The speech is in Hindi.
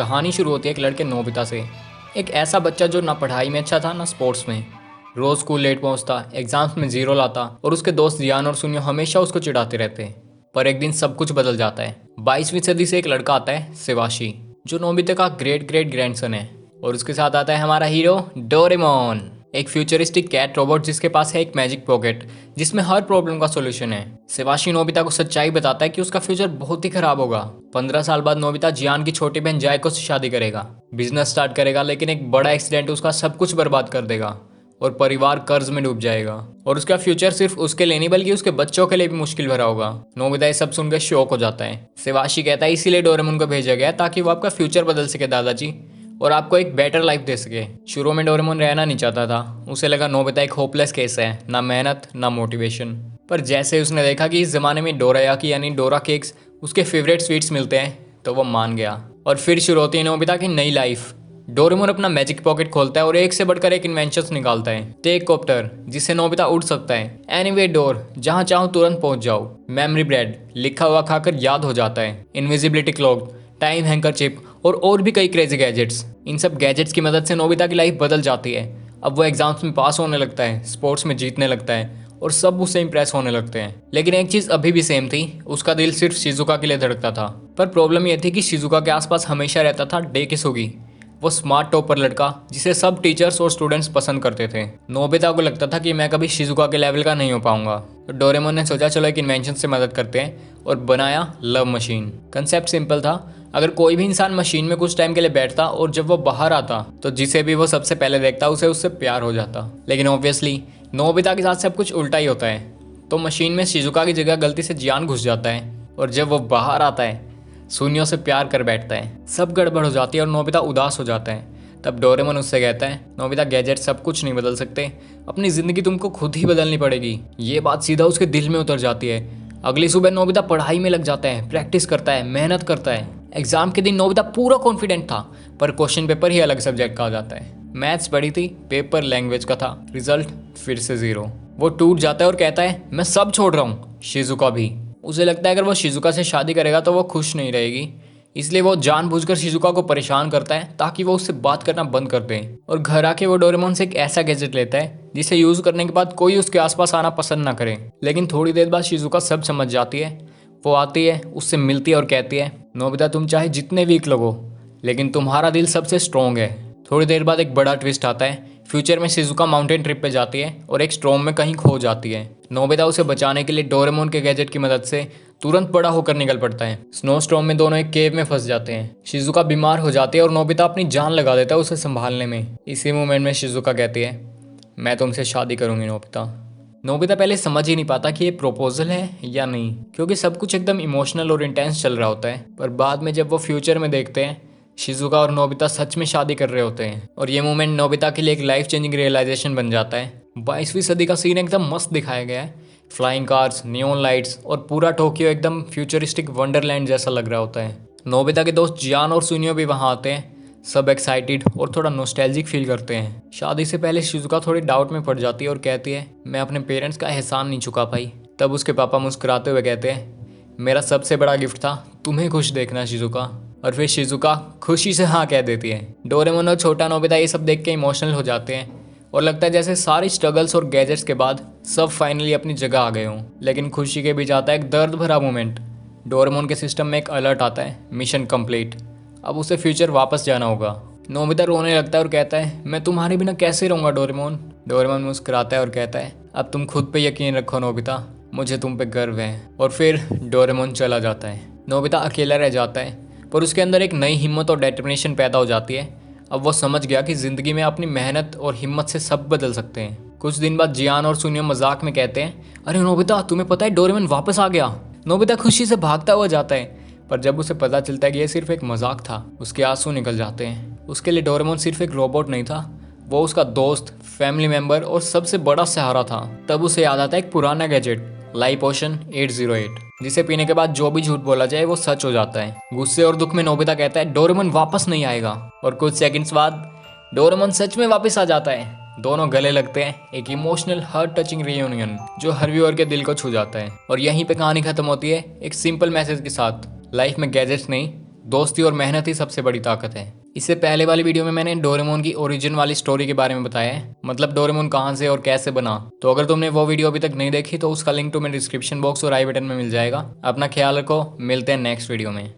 कहानी शुरू होती है एक लड़के नोबिता से। एक ऐसा बच्चा जो ना पढ़ाई में अच्छा था ना स्पोर्ट्स में। रोज स्कूल लेट पहुंचता, एग्जाम्स में जीरो लाता और उसके दोस्त जियान और सुनियो हमेशा उसको चिढ़ाते रहते। पर एक दिन सब कुछ बदल जाता है। 22वीं सदी से एक लड़का आता है, शिवाशी, जो नोबिता का ग्रेट ग्रेट ग्रैंडसन है। और उसके साथ आता है हमारा हीरो डोरेमोन, एक फ्यूचरिस्टिक कैट रोबोट जिसके पास है एक मैजिक पॉकेट जिसमें हर प्रॉब्लम का सॉल्यूशन है। शिवाशी नोबिता को सच्चाई बताता है कि उसका फ्यूचर बहुत ही खराब होगा। 15 साल बाद नोबिता जियान की छोटी बहन जायको से शादी करेगा, बिजनेस स्टार्ट करेगा, लेकिन एक बड़ा एक्सीडेंट उसका सब कुछ बर्बाद कर देगा और परिवार कर्ज में डूब जाएगा। और उसका फ्यूचर सिर्फ उसके लिए नहीं बल्कि उसके बच्चों के लिए भी मुश्किल भरा होगा। नोबिता ये सब सुनकर शॉक हो जाता है। शिवाशी कहता है इसीलिए डोरेमोन को भेजा गया ताकि वो आपका फ्यूचर बदल सके दादाजी, और आपको एक बेटर लाइफ दे सके। शुरू में डोरेमोन रहना नहीं चाहता था। उसे लगा नोबिता एक होपलेस केस है, ना मेहनत ना मोटिवेशन। पर जैसे उसने देखा कि इस जमाने में डोरायाकी यानी डोरा केक्स उसके फेवरेट स्वीट्स मिलते हैं, तो वो मान गया। और फिर शुरू होती है नोबिता की नई लाइफ। डोरेमोन अपना मैजिक पॉकेट खोलता है और एक से बढ़कर एक इन्वेंशंस निकालता है। टेक कॉप्टर, जिससे नोबिता उड़ सकता है। एनीवे डोर, जहां चाहो तुरंत पहुंच जाओ। मेमोरी ब्रेड, लिखा हुआ खाकर याद हो जाता है। Invisibility cloak, time hanker chip और भी कई क्रेजी गैजेट्स। इन सब गैजेट्स की मदद से नोबिता की लाइफ बदल जाती है। अब वो एग्जाम्स में पास होने लगता है, स्पोर्ट्स में जीतने लगता है और सब उससे इंप्रेस होने लगते हैं। लेकिन एक चीज अभी भी सेम थी, उसका दिल सिर्फ शिजुका के लिए धड़कता था। पर प्रॉब्लम यह थी कि शिजुका के आसपास हमेशा रहता था डेकिसुगी, वो स्मार्ट टॉपर लड़का जिसे सब टीचर्स और स्टूडेंट्स पसंद करते थे। नोबिता को लगता था कि मैं कभी शिजुका के लेवल का नहीं हो पाऊंगा। तो डोरेमोन ने सोचा चलो एक इन्वेंशन से मदद करते हैं और बनाया लव मशीन। कंसेप्ट सिंपल था, अगर कोई भी इंसान मशीन में कुछ टाइम के लिए बैठता और जब वो बाहर आता तो जिसे भी वो सबसे पहले देखता उसे उससे प्यार हो जाता। लेकिन ऑब्वियसली नोबिता के साथ सब कुछ उल्टा ही होता है। तो मशीन में शिजुका की जगह गलती से जियान घुस जाता है और जब वो बाहर आता है सुनियो से प्यार कर बैठता है। सब गड़बड़ हो जाती है और नोबिता उदास हो जाता है। तब डोरेमोन उससे कहता है नोबिता, गैजेट सब कुछ नहीं बदल सकते, अपनी जिंदगी तुमको खुद ही बदलनी पड़ेगी। ये बात सीधा उसके दिल में उतर जाती है। अगली सुबह नोबिता पढ़ाई में लग जाता है, प्रैक्टिस करता है, मेहनत करता है। एग्जाम के दिन नोबिता पूरा कॉन्फिडेंट था, पर क्वेश्चन पेपर ही अलग सब्जेक्ट का आ जाता है। मैथ्स पढ़ी थी, पेपर लैंग्वेज का था, रिजल्ट फिर से 0। वो टूट जाता है और कहता है मैं सब छोड़ रहा हूँ, शिजुका भी। उसे लगता है अगर वो शिजुका से शादी करेगा तो वो खुश नहीं रहेगी, इसलिए वो जानबूझकर शिजुका को परेशान करता है ताकि वो उससे बात करना बंद कर दे। और घर आके वो डोरेमोन से एक ऐसा गैजेट लेता है जिसे यूज करने के बाद कोई उसके आसपास आना पसंद ना करे। लेकिन थोड़ी देर बाद शिजुका सब समझ जाती है। वो आती है, उससे मिलती है और कहती है नोबिता, तुम चाहे जितने वीक लगो लेकिन तुम्हारा दिल सबसे स्ट्रॉन्ग है। थोड़ी देर बाद एक बड़ा ट्विस्ट आता है। फ्यूचर में शिजुका माउंटेन ट्रिप पे जाती है और एक स्टॉर्म में कहीं खो जाती है। नोबिता उसे बचाने के लिए डोरेमोन के गैजेट की मदद से तुरंत बड़ा होकर निकल पड़ता है। स्नो स्टॉर्म में दोनों एक केव में फंस जाते हैं। शिजुका बीमार हो जाती है और नोबिता अपनी जान लगा देता है उसे संभालने में। इसी मोमेंट में शिजुका कहती है मैं तुमसे शादी करूंगी नोबिता। नोबिता पहले समझ ही नहीं पाता कि ये प्रपोजल है या नहीं, क्योंकि सब कुछ एकदम इमोशनल और इंटेंस चल रहा होता है। पर बाद में जब वो फ्यूचर में देखते हैं शिजुका और नोबिता सच में शादी कर रहे होते हैं और ये मोमेंट नोबिता के लिए एक लाइफ चेंजिंग रियलाइजेशन बन जाता है। 22वीं सदी का सीन एकदम मस्त दिखाया गया है। फ्लाइंग कार्स, नियॉन लाइट्स और पूरा टोक्यो एकदम फ्यूचरिस्टिक वंडरलैंड जैसा लग रहा होता है। नोबिता के दोस्त जियान और सुनियो भी वहाँ आते हैं। सब एक्साइटेड और थोड़ा नोस्टैल्जिक फील करते हैं। शादी से पहले शिजुका थोड़ी डाउट में पड़ जाती है और कहती है मैं अपने पेरेंट्स का एहसान नहीं चुका पाई। तब उसके पापा मुस्कुराते हुए कहते हैं मेरा सबसे बड़ा गिफ्ट था तुम्हें खुश देखना शिजुका। और फिर शिजुका खुशी से हाँ कह देती है। डोरेमोन और छोटा नोबिता ये सब देख के इमोशनल हो जाते हैं और लगता है जैसे सारी स्ट्रगल्स और गैजेट्स के बाद सब फाइनली अपनी जगह आ गए हों। लेकिन खुशी के बीच आता है एक दर्द भरा मोमेंट। डोरेमोन के सिस्टम में एक अलर्ट आता है, मिशन कंप्लीट। अब उसे फ्यूचर वापस जाना होगा। नोबिता रोने लगता है और कहता है मैं तुम्हारे बिना कैसे रहूँगा डोरेमोन। डोरेमोन मुस्कुराता है और कहता है अब तुम खुद पे यकीन रखो नोबिता, मुझे तुम पे गर्व है। और फिर डोरेमोन चला जाता है। नोबिता अकेला रह जाता है, पर उसके अंदर एक नई हिम्मत और डिटर्मिनेशन पैदा हो जाती है। अब वो समझ गया कि जिंदगी में अपनी मेहनत और हिम्मत से सब बदल सकते हैं। कुछ दिन बाद जियान और सुनियो मजाक में कहते हैं अरे नोबिता, तुम्हें पता है डोरेमोन वापस आ गया। नोबिता खुशी से भागता हुआ जाता है, पर जब उसे पता चलता है कि यह सिर्फ एक मजाक था उसके आंसू निकल जाते हैं। उसके लिए डोरेमोन सिर्फ एक रोबोट नहीं था, वो उसका दोस्त, फैमिली मेंबर और सबसे बड़ा सहारा था। तब उसे याद आता है एक पुराना गैजेट, लाइफ पोशन 808, जिसे पीने के बाद जो भी झूठ बोला जाए वो सच हो जाता है। गुस्से और दुख में नोबिता कहता है डोरेमोन वापस नहीं आएगा, और कुछ सेकंड्स बाद डोरेमोन सच में वापस आ जाता है। दोनों गले लगते हैं, एक इमोशनल हार्ट टचिंग रियूनियन जो हर व्यूअर के दिल को छू जाता है। और यहीं पे कहानी खत्म होती है एक सिंपल मैसेज के साथ, लाइफ में गैजेट्स नहीं दोस्ती और मेहनत ही सबसे बड़ी ताकत है। इससे पहले वाली वीडियो में मैंने डोरेमोन की ओरिजिन वाली स्टोरी के बारे में बताया है, मतलब डोरेमोन कहाँ से और कैसे बना। तो अगर तुमने वो वीडियो अभी तक नहीं देखी तो उसका लिंक तुम्हें डिस्क्रिप्शन बॉक्स और आई बटन में मिल जाएगा। अपना ख्याल रखो, मिलते हैं नेक्स्ट वीडियो में।